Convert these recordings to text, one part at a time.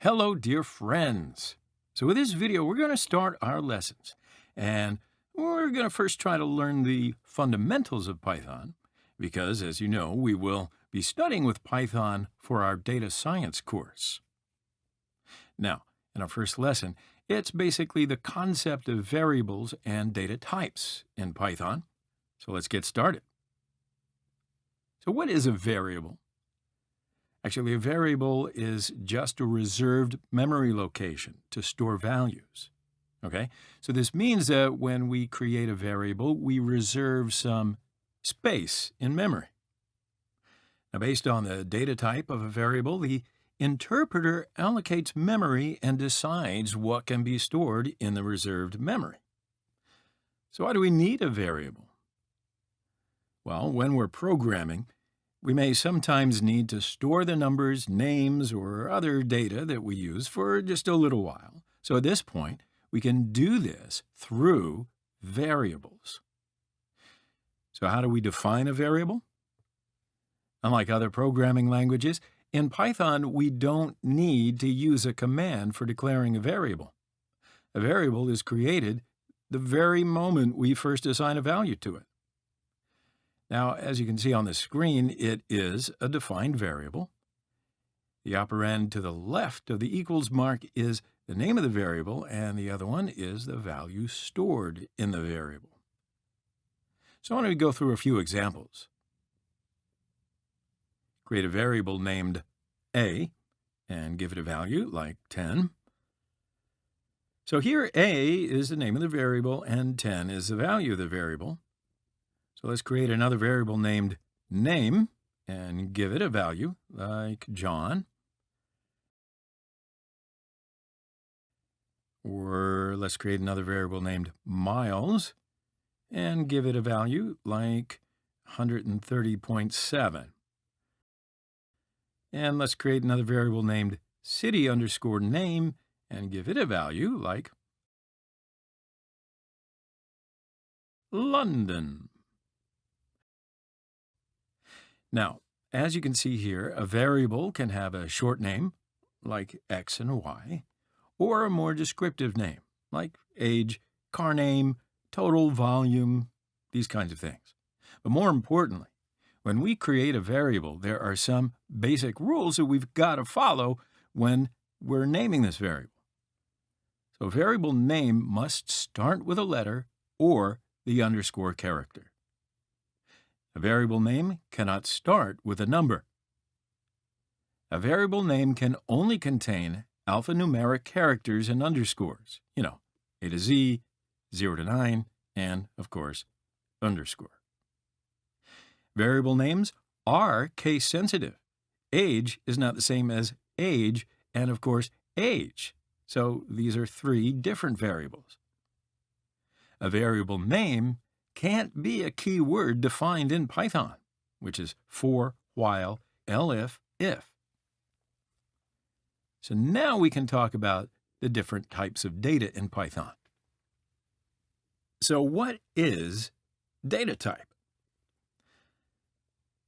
Hello, dear friends. So with this video, we're going to start our lessons. And we're going to first try to learn the fundamentals of Python, because, as you know, we will be studying with Python for our data science course. Now, in our first lesson, it's basically the concept of variables and data types in Python. So let's get started. So what is a variable? Actually, a variable is just a reserved memory location to store values. Okay? So this means that when we create a variable, we reserve some space in memory. Now, based on the data type of a variable, the interpreter allocates memory and decides what can be stored in the reserved memory. So why do we need a variable? Well, when we're programming, we may sometimes need to store the numbers, names, or other data that we use for just a little while. So at this point, we can do this through variables. So how do we define a variable? Unlike other programming languages, in Python, we don't need to use a command for declaring a variable. A variable is created the very moment we first assign a value to it. Now, as you can see on the screen, it is a defined variable. The operand to the left of the equals mark is the name of the variable, and the other one is the value stored in the variable. So I want to go through a few examples. Create a variable named a, and give it a value like 10. So here a is the name of the variable, and 10 is the value of the variable. So let's create another variable named name and give it a value like John. Or let's create another variable named Miles and give it a value like 130.7. And let's create another variable named city_name and give it a value like London. Now, as you can see here, a variable can have a short name, like X and Y, or a more descriptive name, like age, car name, total volume, these kinds of things. But more importantly, when we create a variable, there are some basic rules that we've got to follow when we're naming this variable. So a variable name must start with a letter or the underscore character. A variable name cannot start with a number. A variable name can only contain alphanumeric characters and underscores, A to Z, 0 to 9, and, of course, underscore. Variable names are case sensitive. Age is not the same as age and, of course, age. So these are three different variables. A variable name can't be a keyword defined in Python, which is for, while, elif, if. So now we can talk about the different types of data in Python. So what is data type?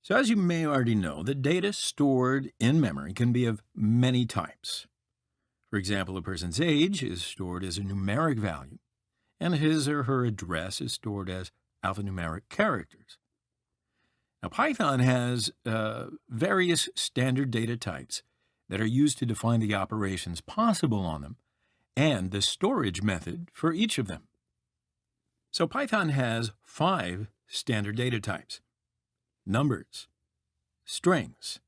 So as you may already know, the data stored in memory can be of many types. For example, a person's age is stored as a numeric value, and his or her address is stored as alphanumeric characters. Now, Python has various standard data types that are used to define the operations possible on them and the storage method for each of them. So Python has 5 standard data types: numbers, strings,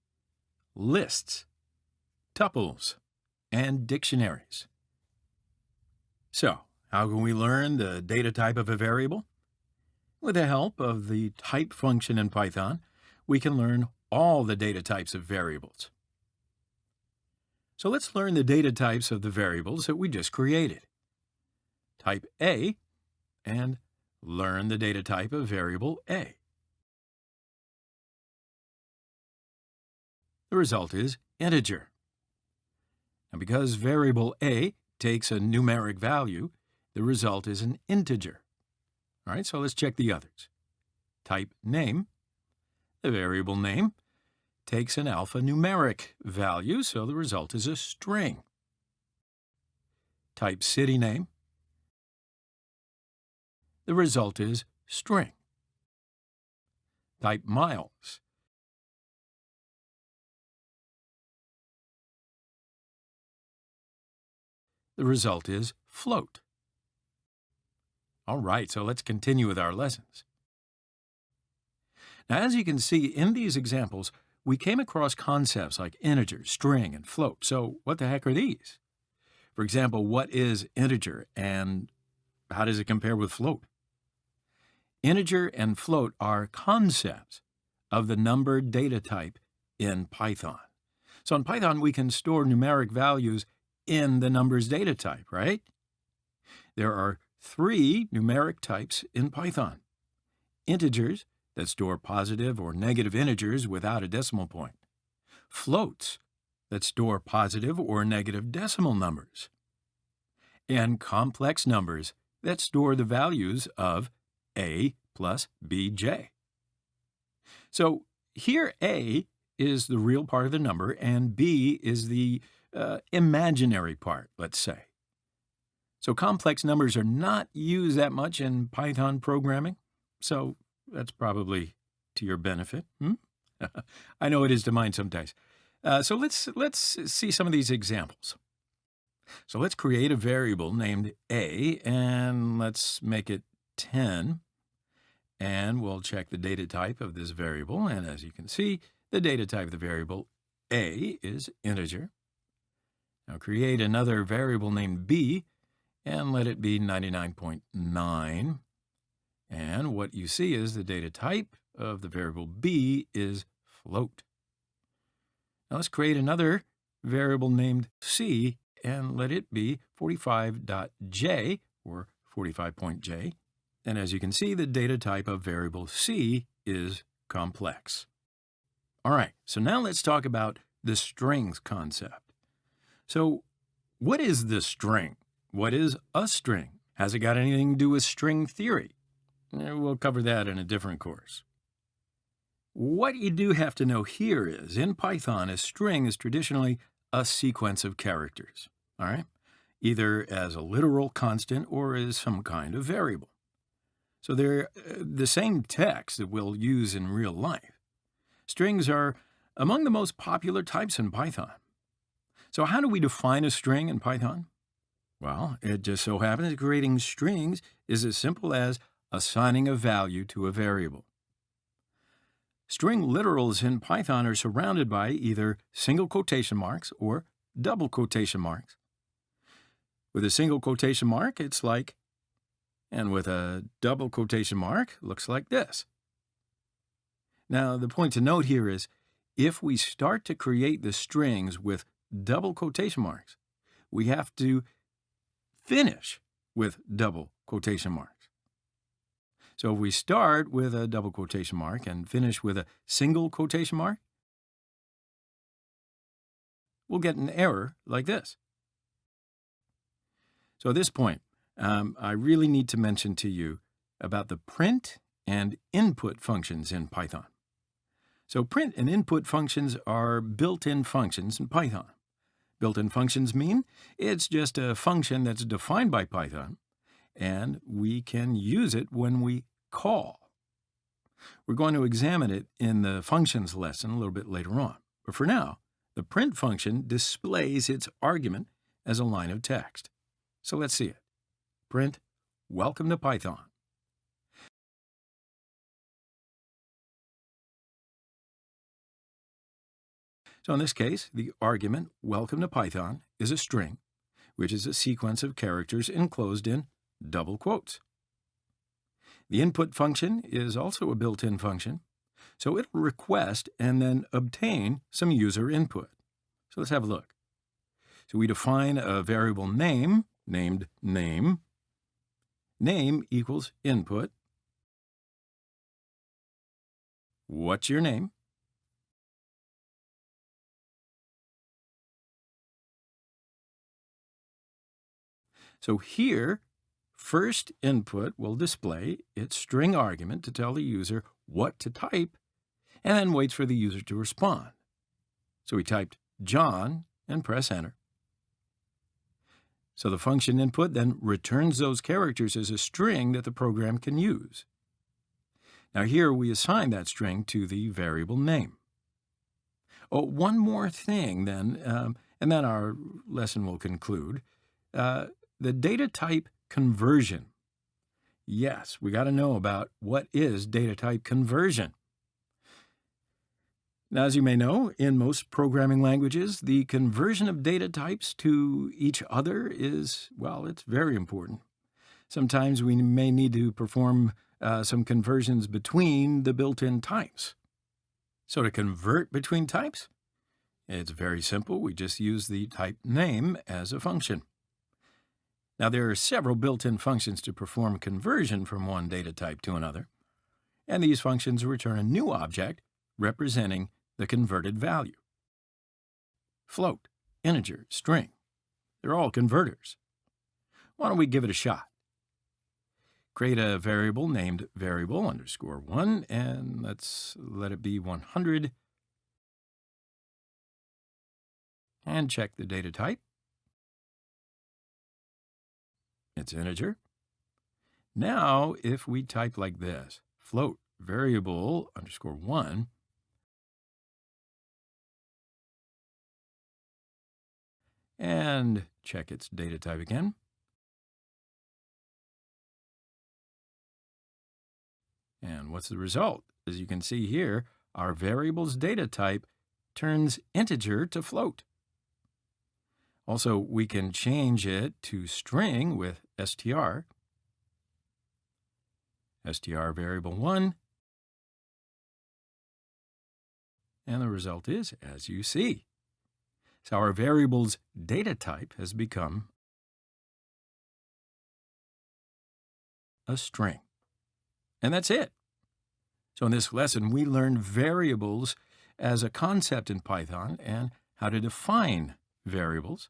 lists, tuples, and dictionaries. So, how can we learn the data type of a variable? With the help of the type function in Python, we can learn all the data types of variables. So let's learn the data types of the variables that we just created. Type A and learn the data type of variable A. The result is integer. And because variable A takes a numeric value, the result is an integer. All right, so let's check the others. Type name. The variable name takes an alphanumeric value, so the result is a string. Type city name. The result is string. Type miles. The result is float. All right, so let's continue with our lessons. Now, as you can see in these examples, we came across concepts like integer, string, and float. So what the heck are these? For example, what is integer and how does it compare with float? Integer and float are concepts of the number data type in Python. So in Python, we can store numeric values in the numbers data type, right? There are 3 numeric types in Python. Integers that store positive or negative integers without a decimal point. Floats that store positive or negative decimal numbers. And complex numbers that store the values of a plus bj. So here a is the real part of the number and b is the imaginary part, let's say. So complex numbers are not used that much in Python programming, so that's probably to your benefit. I know it is to mine sometimes. So let's see some of these examples. So let's create a variable named a, and let's make it 10. And we'll check the data type of this variable, and as you can see, the data type of the variable a is integer. Now create another variable named b, and let it be 99.9. And what you see is the data type of the variable b is float. Now let's create another variable named c, and let it be 45.j, or 45.j. And as you can see, the data type of variable c is complex. All right, so now let's talk about the strings concept. So what is the string? What is a string? Has it got anything to do with string theory? We'll cover that in a different course. What you do have to know here is, in Python, a string is traditionally a sequence of characters, all right? Either as a literal constant or as some kind of variable. So they're the same text that we'll use in real life. Strings are among the most popular types in Python. So how do we define a string in Python? Well, it just so happens that creating strings is as simple as assigning a value to a variable. String literals in Python are surrounded by either single quotation marks or double quotation marks. With a single quotation mark, it's like, and with a double quotation mark, looks like this. Now, the point to note here is, if we start to create the strings with double quotation marks, we have to finish with double quotation marks. So if we start with a double quotation mark and finish with a single quotation mark, we'll get an error like this. So at this point, I really need to mention to you about the print and input functions in Python. So print and input functions are built-in functions in Python. Built-in functions mean it's just a function that's defined by Python, and we can use it when we call. We're going to examine it in the functions lesson a little bit later on. But for now, the print function displays its argument as a line of text. So let's see it. Print, welcome to Python. So in this case, the argument, welcome to Python, is a string, which is a sequence of characters enclosed in double quotes. The input function is also a built-in function, so it'll request and then obtain some user input. So let's have a look. So we define a variable name, named name. Name equals input. What's your name? So here, first input will display its string argument to tell the user what to type, and then waits for the user to respond. So we typed John and press enter. So the function input then returns those characters as a string that the program can use. Now here we assign that string to the variable name. Oh, one more thing then, and then our lesson will conclude. The data type conversion. Yes, we got to know about what is data type conversion. Now, as you may know, in most programming languages, the conversion of data types to each other is, well, it's very important. Sometimes we may need to perform some conversions between the built-in types. So to convert between types, it's very simple. We just use the type name as a function. Now, there are several built-in functions to perform conversion from one data type to another, and these functions return a new object representing the converted value. Float, integer, string, they're all converters. Why don't we give it a shot? Create a variable named variable underscore 1, and let's let it be 100. And check the data type. It's integer. Now, if we type like this, float variable underscore 1, and check its data type again. And what's the result? As you can see here, our variable's data type turns integer to float. Also, we can change it to string with str variable 1, and the result is as you see. So our variable's data type has become a string. And that's it. So in this lesson, we learned variables as a concept in Python and how to define variables.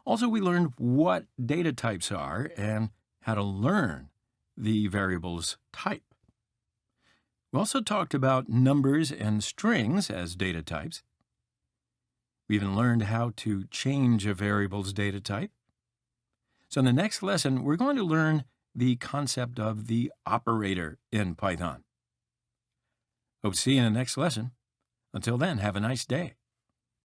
Also, we learned what data types are and how to learn the variable's type. We also talked about numbers and strings as data types. We even learned how to change a variable's data type. So in the next lesson, we're going to learn the concept of the operator in Python. Hope to see you in the next lesson. Until then, have a nice day.